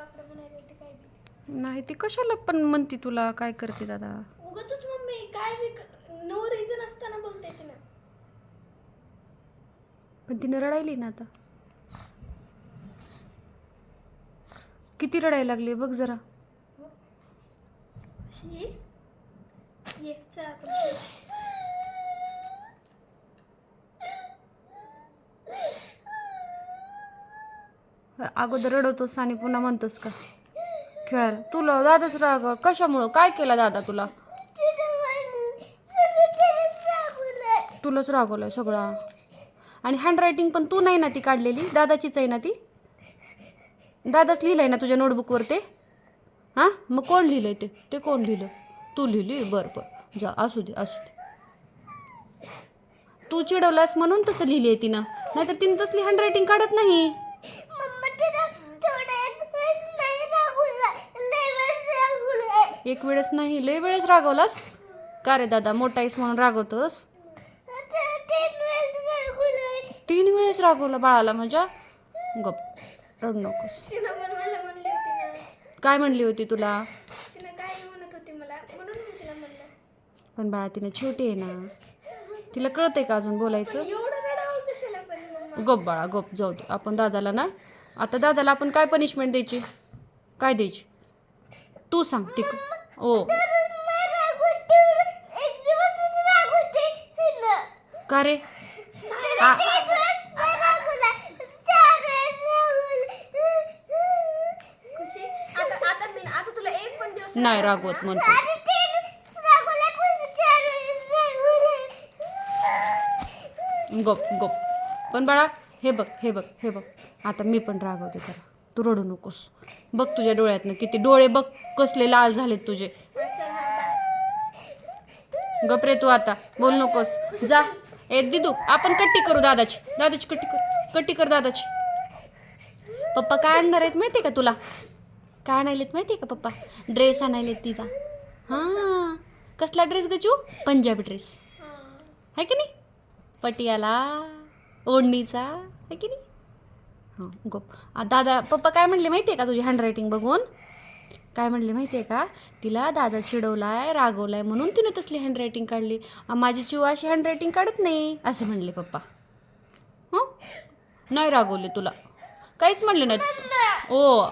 वाकडं म्हणायला होते काय बी. नाही ती कशाला पण म्हणते तुला काय करते दादा. उगाचच मम्मी काय बी नो रिझन असताना बोलते ती ना. पण तिने रडायली ना आता. किती रडायला लागली बघ जरा. अशी ये चल आपण अगोदर रडवतोस आणि पुन्हा म्हणतोस का खेळायला. तुला दादाच राग कशामुळं काय केला दादा तुला. तुलाच रागवलाय सगळा. आणि हँडरायटिंग पण तू नाही ना ती काढलेली, दादाचीच आहे ना ती. दादाच लिहिलंय ना तुझ्या नोटबुकवर ते. हां मग कोण लिहिलंय ते. ते कोण लिहिलं. तू लिहिली. बरं बरं जा असू दे असू दे. तू चिडवलास म्हणून तसं लिहिली आहे तिनं, नाहीतर तिने तसली हँडरायटिंग काढत नाही. एक वेळेस नाही लय वेळेस रागवलास का रे दादा. मोठा आहेस म्हणून रागवतोस. 3 वेळेस रागवलं बाळाला माझ्या. गप रडू नकोस. तिनं पण मला म्हणली होती ना. काय म्हणली होती तुला. तिनं काय म्हणत होती मला म्हणून मी तिला म्हणलं. पण बाळा तिने छोटी आहे ना, तिला कळतंय का अजून बोलायचं. एवढं रडावं कशाला पण मम्मा. गप बाळा गप जाऊ दे. आपण दादाला ना आता दादाला आपण काय पनिशमेंट द्यायची. काय द्यायची तू सांग ती. ओ का रे. खुशी आता तुला एक पण दिवस नाही रागवत म्हणतो. गप गप. पण बाळा हे बघ हे बघ हे बघ. आता मी पण रागवते जरा. तू रडू नकोस. बघ तुझ्या डोळ्यातनं किती डोळे बघ कसले लाल झालेत तुझे. गप रे तू आता बोल नकोस. जा ए दिदू आपण कट्टी करू दादाची. दादाची कट्टी कर दादाची. पप्पा काय आणणार आहेत माहिती आहे का तुला. काय आणायलेत माहिती आहे का पप्पा. ड्रेस आणायलेत तिचा. हां कसला ड्रेस गचू. पंजाबी ड्रेस आहे की नाही. पटियाला ओढणीचा आहे की नाही. हां गप. दादा पप्पा काय म्हणले माहिती आहे का तुझी हँडरायटिंग बघून. काय म्हणले माहिती आहे का. तिला दादा चिडवलाय रागवलाय म्हणून तिने तसली हँडरायटिंग काढली. माझी चिव अशी हँडरायटिंग काढत नाही असं म्हणले पप्पा. हं नाही रागवले तुला काहीच म्हणले नाहीत. ओ